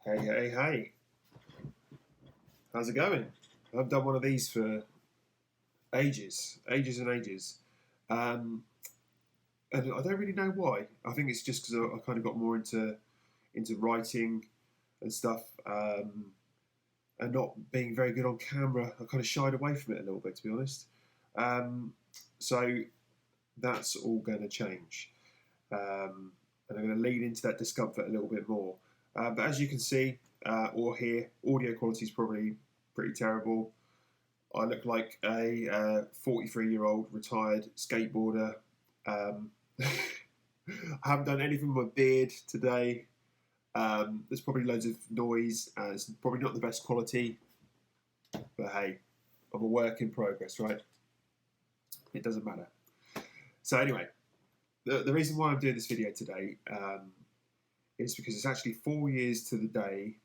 Hey, hey, hey. How's it going? I've done one of these for ages and ages. Um, and I don't really know why. I think it's just because I kind of got more into writing and stuff, and not being very good on camera. I kind of shied away from it a little bit, to be honest. Um, so that's all going to change. And I'm going to lean into that discomfort a little bit more. But as you can see or hear, audio quality is probably pretty terrible. I look like a 43-year-old retired skateboarder. I haven't done anything with my beard today. There's probably loads of noise. It's probably not the best quality, but hey, I'm a work in progress, right? It doesn't matter. So anyway, the reason why I'm doing this video today is because it's actually 4 years to the day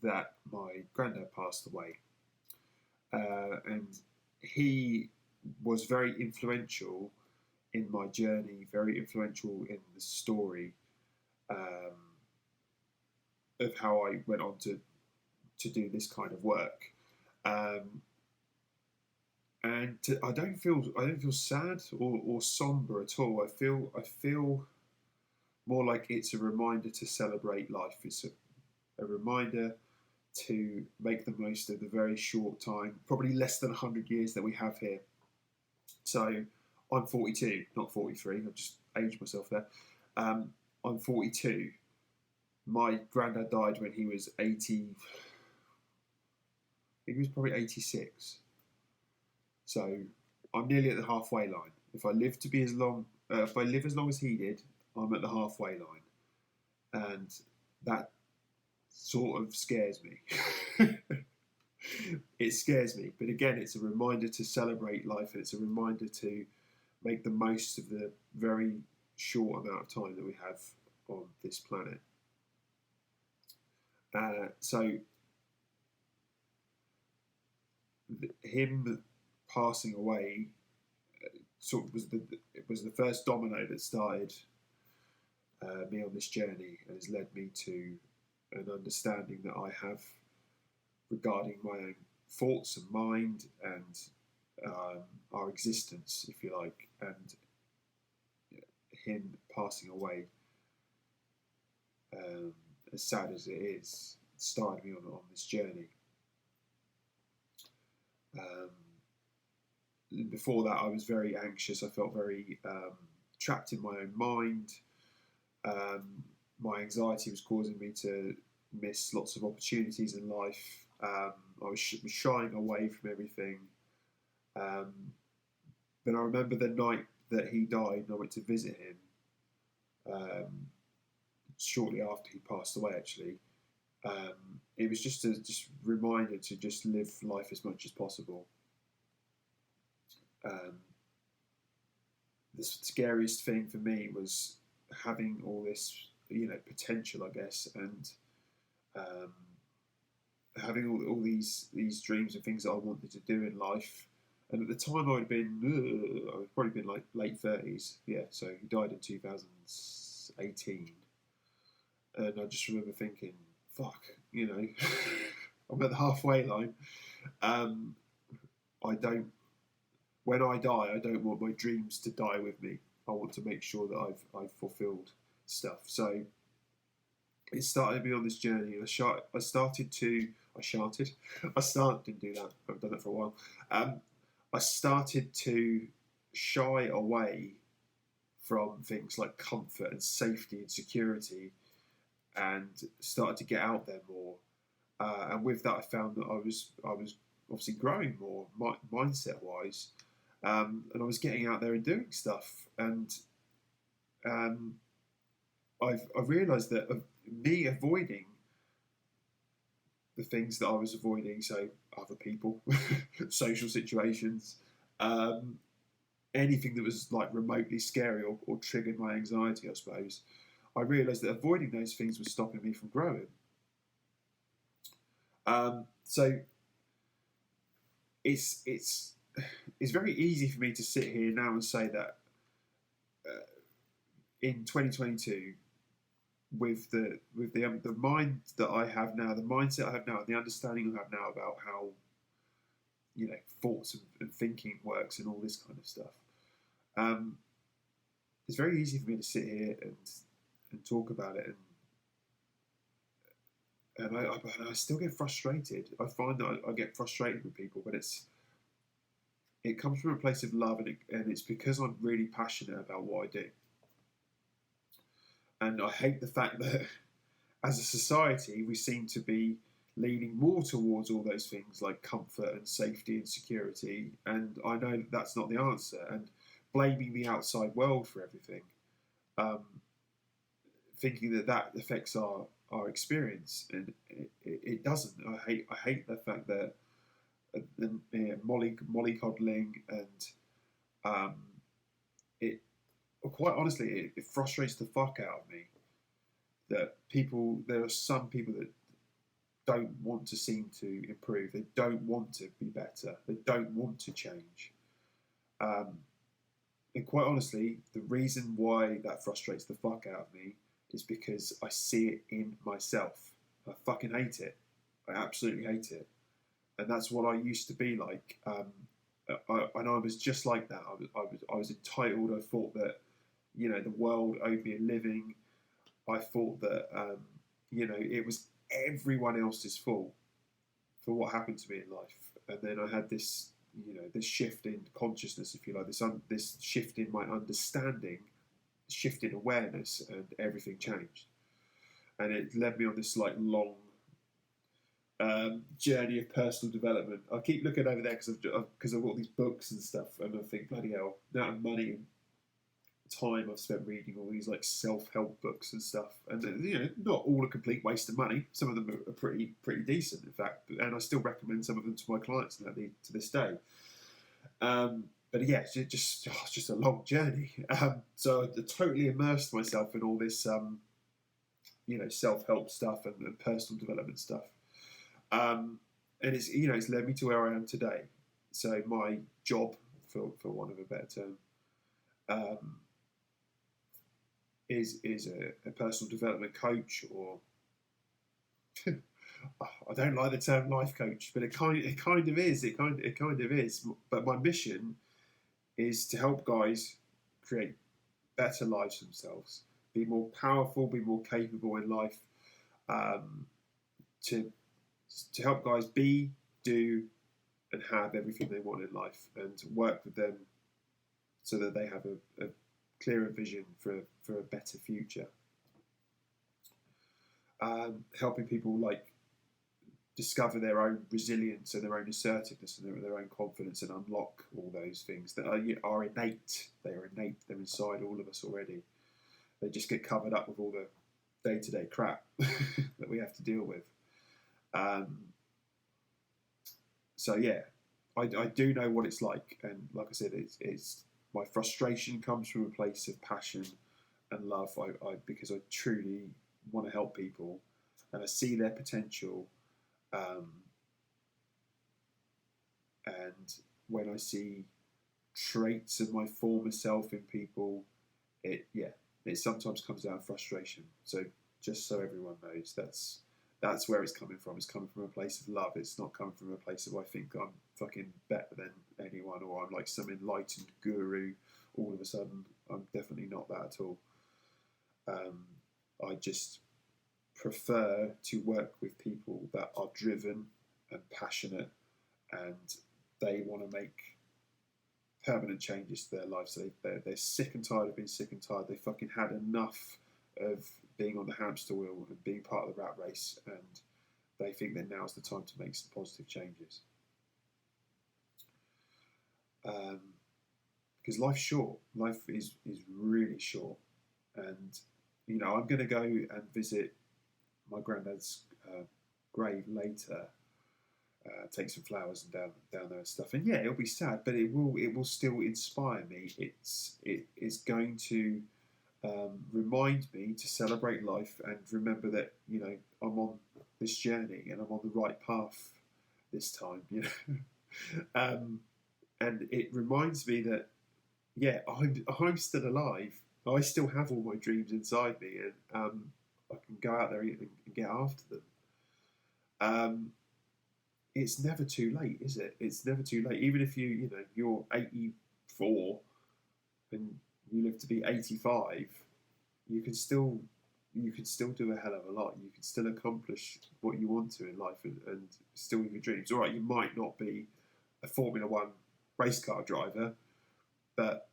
that my granddad passed away. And he was very influential in my journey, very influential in the story of how I went on to do this kind of work. I don't feel sad or sombre at all. I feel more like it's a reminder to celebrate life. It's a reminder to make the most of the very short time, probably less than 100 years that we have here. So I'm 42, not 43. I've just aged myself there. I'm 42. My granddad died when he was 80. I think he was probably 86. So I'm nearly at the halfway line. If I live as long as he did, I'm at the halfway line, and that sort of scares me. It scares me, but again, it's a reminder to celebrate life, and it's a reminder to make the most of the very short amount of time that we have on this planet. So him passing away sort of was the first domino that started me on this journey, and has led me to an understanding that I have regarding my own thoughts and mind and our existence, if you like, and him passing away, as sad as it is, started me on this journey. Before that, I was very anxious. I felt very trapped in my own mind. My anxiety was causing me to miss lots of opportunities in life. I was shying away from everything. But I remember the night that he died, and I went to visit him shortly after he passed away, actually. It was just a reminder to just live life as much as possible. The scariest thing for me was having all this, potential, I guess, and having all these dreams and things that I wanted to do in life. And at the time, I'd probably been like late 30s. Yeah, so he died in 2018, and I just remember thinking, "Fuck, I'm at the halfway line. When I die, I don't want my dreams to die with me. I want to make sure that I've fulfilled stuff." So it started me on this journey, and I started. Didn't do that. I've done it for a while. I started to shy away from things like comfort and safety and security, and started to get out there more. And with that, I found that I was obviously growing more mindset wise. And I was getting out there and doing stuff, and I've realised that me avoiding the things that I was avoiding, so other people, social situations, anything that was like remotely scary or triggered my anxiety, I suppose, I realised that avoiding those things was stopping me from growing. So it's very easy for me to sit here now and say that in 2022 the mind that I have now, the mindset I have now, the understanding I have now about how thoughts and thinking works and all this kind of stuff. Um, it's very easy for me to sit here and talk about it, and I still get frustrated. I find that I get frustrated with people, but it comes from a place of love, and it's because I'm really passionate about what I do. And I hate the fact that as a society we seem to be leaning more towards all those things like comfort and safety and security. And I know that that's not the answer. And blaming the outside world for everything, um, thinking that that affects our experience, and it doesn't. I hate the fact that mollycoddling and um, it quite honestly it frustrates the fuck out of me that there are some people that don't want to seem to improve. They don't want to be better. They don't want to change. Um, and quite honestly, the reason why that frustrates the fuck out of me is because I see it in myself. I fucking hate it. I absolutely hate it. And that's what I used to be like. And I was just like that. I was entitled. I thought that the world owed me a living. I thought that it was everyone else's fault for what happened to me in life. And then I had this this shift in consciousness, if you like, this shift in my understanding, shift in awareness, and everything changed. And it led me on this like long journey of personal development. I keep looking over there because I've got these books and stuff, and I think bloody hell, the amount of money and time I've spent reading all these like self-help books and stuff, and not all a complete waste of money. Some of them are pretty decent, in fact, and I still recommend some of them to my clients now to this day. But yeah, it's just a long journey. So I totally immersed myself in all this self-help stuff and personal development stuff, and it's led me to where I am today. So my job, for want of a better term, is a personal development coach, or I don't like the term life coach, but it kind of is. It kind of is. But my mission is to help guys create better lives for themselves, be more powerful, be more capable in life, to help guys be, do, and have everything they want in life, and work with them so that they have a clearer vision for a better future. Helping people like discover their own resilience and their own assertiveness and their own confidence, and unlock all those things that are innate. They are innate. They're inside all of us already. They just get covered up with all the day-to-day crap that we have to deal with. So yeah, I do know what it's like, and like I said, it's my frustration comes from a place of passion and love. Because I truly want to help people, and I see their potential. And when I see traits of my former self in people, it sometimes comes out of frustration. So just so everyone knows, that's where it's coming from. It's coming from a place of love. It's not coming from a place of I think I'm fucking better than anyone, or I'm like some enlightened guru. All of a sudden, I'm definitely not that at all. I just prefer to work with people that are driven and passionate, and they want to make permanent changes to their lives. So they're sick and tired of being sick and tired. They fucking had enough of being on the hamster wheel and being part of the rat race, and they think that now's the time to make some positive changes. Because life's short. Life is really short, and I'm going to go and visit my granddad's grave later. Take some flowers and down there and stuff, and yeah, it'll be sad, but it will still inspire me. It's going to remind me to celebrate life and remember that I'm on this journey and I'm on the right path this time. And it reminds me that I'm still alive. I still have all my dreams inside me, and I can go out there and get after them. Um, it's never too late, is it? It's never too late. Even if you're 84 and you live to be 85, you can still do a hell of a lot. You can still accomplish what you want to in life and still your dreams. All right, you might not be a Formula One race car driver, but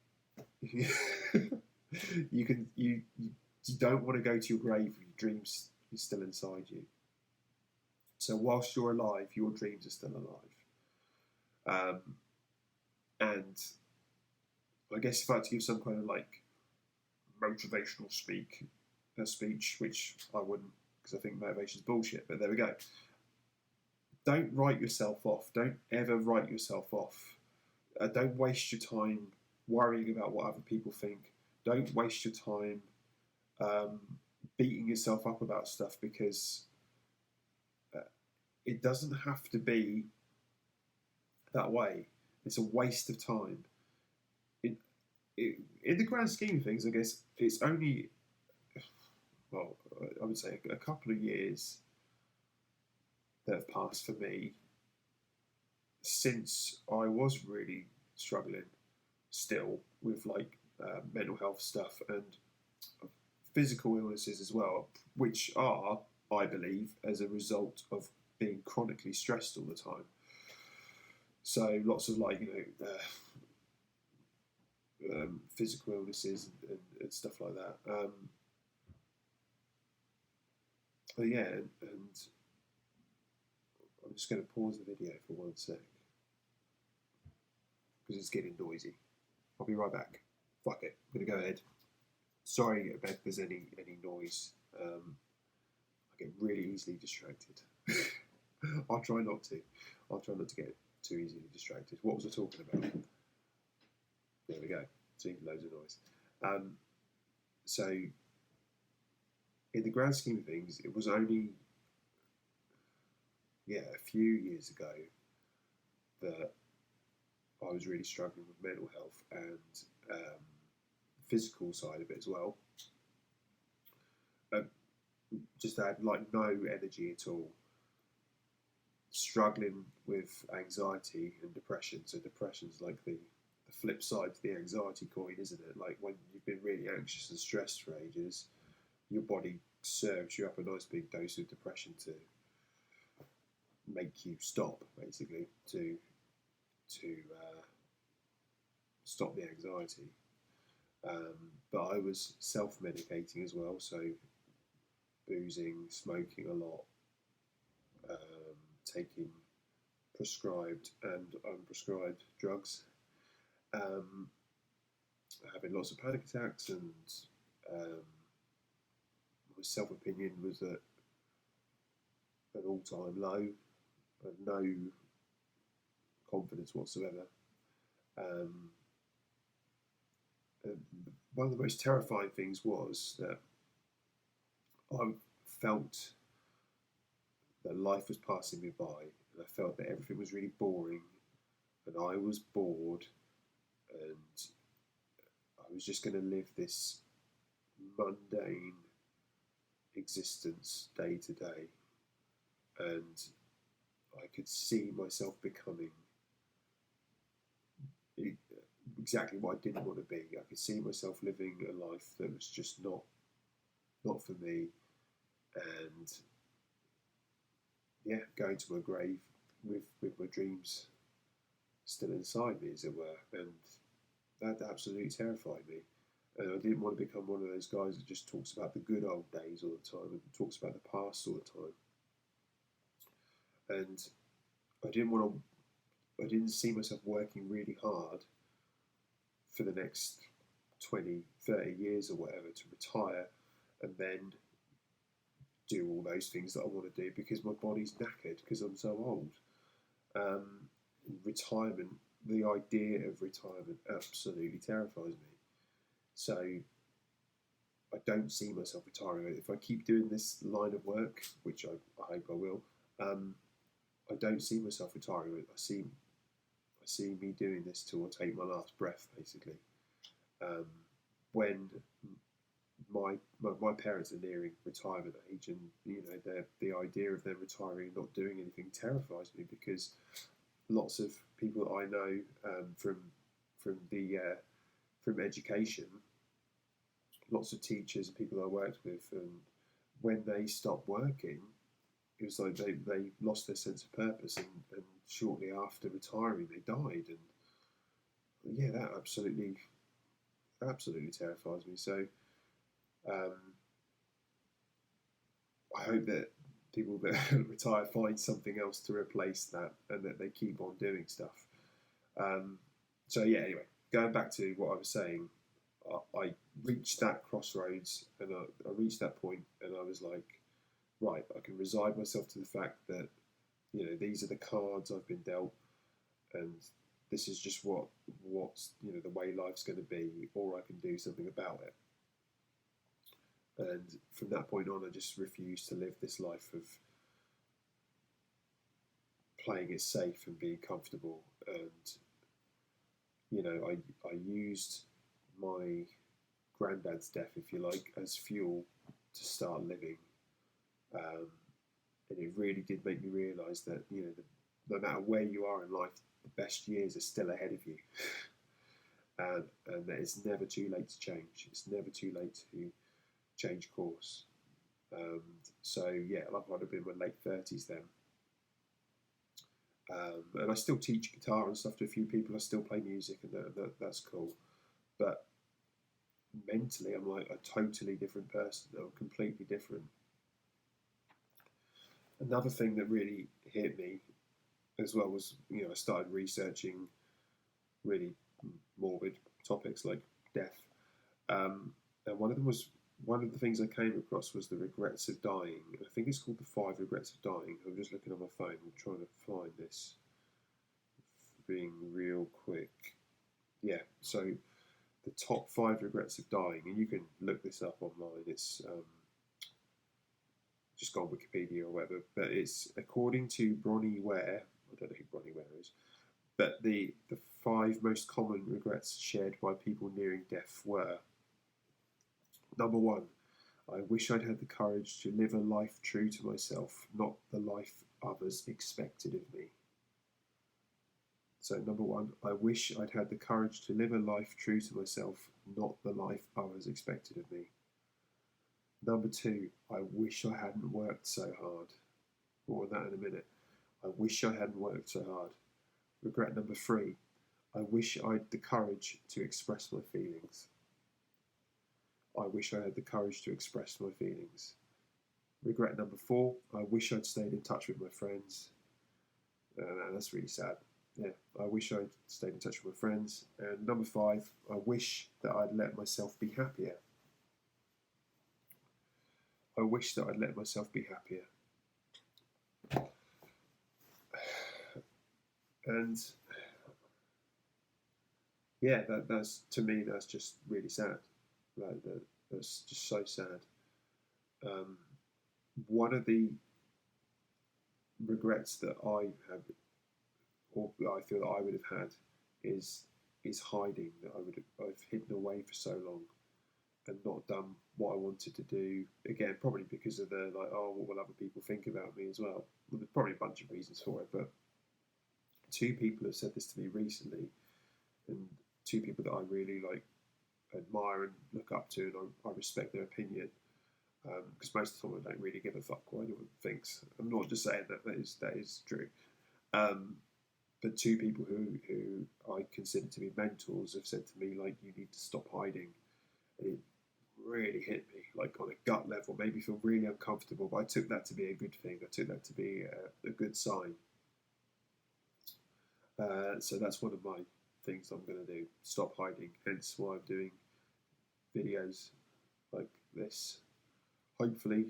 you don't want to go to your grave with your dreams are still inside you. So whilst you're alive, your dreams are still alive. And I guess if I had to give some kind of like motivational speech, which I wouldn't, because I think motivation's bullshit, but there we go. Don't write yourself off. Don't ever write yourself off. Don't waste your time worrying about what other people think. Don't waste your time beating yourself up about stuff, because it doesn't have to be that way. It's a waste of time. In the grand scheme of things, I guess it's only, well, I would say a couple of years that have passed for me since I was really struggling still with like mental health stuff and physical illnesses as well, which are, I believe, as a result of being chronically stressed all the time. So lots of like, physical illnesses and stuff like that. But yeah, and I'm just going to pause the video for 1 sec because it's getting noisy. I'll be right back. Fuck it, I'm going to go ahead. Sorry if there's any noise. I get really easily distracted. I'll try not to. I'll try not to get too easily distracted. What was I talking about? There we go. See, loads of noise. So, in the grand scheme of things, it was only a few years ago that I was really struggling with mental health and physical side of it as well. Just had like no energy at all. Struggling with anxiety and depression. So depression's like the flip side to the anxiety coin, isn't it? Like when you've been really anxious and stressed for ages, your body serves you up a nice big dose of depression to make you stop, basically, to stop the anxiety. But I was self-medicating as well, so boozing, smoking a lot, taking prescribed and unprescribed drugs, having lots of panic attacks, and my self-opinion was at an all-time low, and no confidence whatsoever. And one of the most terrifying things was that I felt that life was passing me by, and I felt that everything was really boring, and I was bored, and I was just going to live this mundane existence day to day, and I could see myself becoming exactly what I didn't want to be. I could see myself living a life that was just not for me, and going to my grave with my dreams still inside me, as it were, and that absolutely terrified me. And I didn't want to become one of those guys that just talks about the good old days all the time and talks about the past all the time. And I didn't see myself working really hard for the next 20, 30 years or whatever to retire and then do all those things that I want to do, because my body's knackered because I'm so old. Retirement, the idea of retirement absolutely terrifies me. So I don't see myself retiring. If I keep doing this line of work, which I hope I will, I don't see myself retiring. I see me doing this till I take my last breath, basically. When my parents are nearing retirement age, and the idea of them retiring and not doing anything terrifies me, because lots of people that I know, from the from education, lots of teachers and people I worked with, and when they stopped working, it was like they lost their sense of purpose, and shortly after retiring they died, and yeah, that absolutely terrifies me. So um, I hope that people that retire find something else to replace that, and that they keep on doing stuff. Um, so yeah, anyway, going back to what I was saying, I reached that crossroads, and I reached that point, and I was like, right, I can resign myself to the fact that these are the cards I've been dealt, and this is just what's the way life's going to be, or I can do something about it. And from that point on, I just refused to live this life of playing it safe and being comfortable. And I used my granddad's death, if you like, as fuel to start living. And it really did make me realise that no matter where you are in life, the best years are still ahead of you, and that it's never too late to change. It's never too late to change course. So yeah, like I'd have been in my late 30s then. And I still teach guitar and stuff to a few people. I still play music, and that's cool. But mentally, I'm like a totally different person. I'm completely different. Another thing that really hit me as well was, I started researching really morbid topics like death. And one of the things I came across was the regrets of dying. I think it's called the 5 regrets of dying. I'm just looking on my phone. I'm trying to find this, being real quick. Yeah, so the top 5 regrets of dying, and you can look this up online. It's just go on Wikipedia or whatever, but it's according to Bronnie Ware. I don't know who Bronnie Ware is, but the 5 most common regrets shared by people nearing death were: number 1, I wish I'd had the courage to live a life true to myself, not the life others expected of me. So number 1, I wish I'd had the courage to live a life true to myself, not the life others expected of me. Number 2, I wish I hadn't worked so hard. More on that in a minute. I wish I hadn't worked so hard. Regret number 3, I wish I'd the courage to express my feelings. I wish I had the courage to express my feelings. Regret number 4, I wish I'd stayed in touch with my friends. That's really sad. Yeah, I wish I'd stayed in touch with my friends. And number 5, I wish that I'd let myself be happier. I wish that I'd let myself be happier. And yeah, that's, to me, that's just really sad. That's just so sad. One of the regrets that I have, or I feel that I would have had, is hiding. That I've hidden away for so long and not done what I wanted to do. Again, probably because of the what will other people think about me as well. There's probably a bunch of reasons for it, but 2 people have said this to me recently, and 2 people that I really admire and look up to, and I respect their opinion. Because most of the time I don't really give a fuck what anyone thinks. I'm not just saying that is true. But 2 people who I consider to be mentors have said to me, you need to stop hiding. And it really hit me, on a gut level, made me feel really uncomfortable, but I took that to be a good thing. I took that to be a good sign. So that's one of my things I'm going to do, stop hiding, hence why I'm doing videos like this, hopefully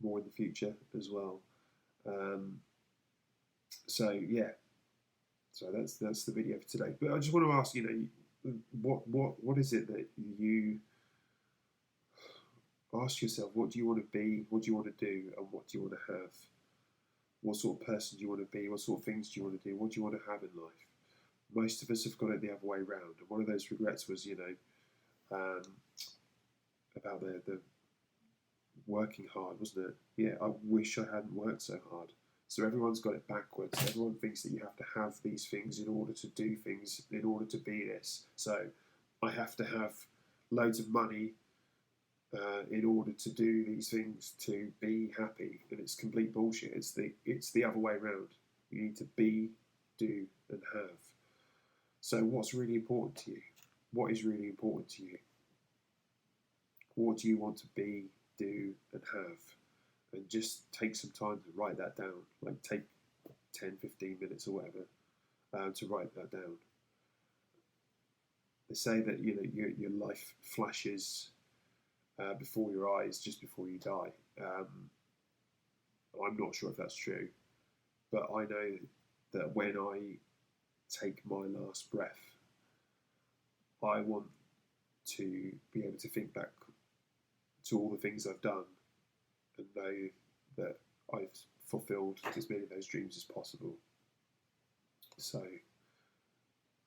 more in the future as well. So yeah, so that's the video for today. But I just want to ask, what is it that you ask yourself? What do you want to be? What do you want to do? And what do you want to have? What sort of person do you want to be? What sort of things do you want to do? What do you want to have in life? Most of us have got it the other way around. And one of those regrets was, about the working hard, wasn't it? Yeah, I wish I hadn't worked so hard. So everyone's got it backwards. Everyone thinks that you have to have these things in order to do things, in order to be this. So I have to have loads of money in order to do these things to be happy, and it's complete bullshit. It's the other way around. You need to be, do, and have. So what's really important to you? What is really important to you? What do you want to be, do, and have? And just take some time to write that down. Like take 10, 15 minutes or whatever to write that down. They say that your life flashes before your eyes just before you die. I'm not sure if that's true, but I know that when I take my last breath, I want to be able to think back to all the things I've done and know that I've fulfilled as many of those dreams as possible. So,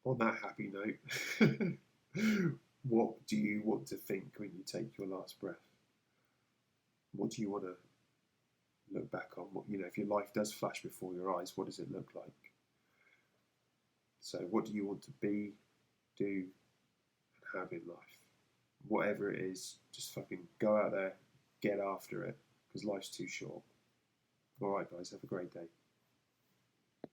on that happy note, what do you want to think when you take your last breath? What do you want to look back on? If your life does flash before your eyes, what does it look like? So, what do you want to be, do, and have in life? Whatever it is, just fucking go out there, get after it, because life's too short. All right, guys, have a great day.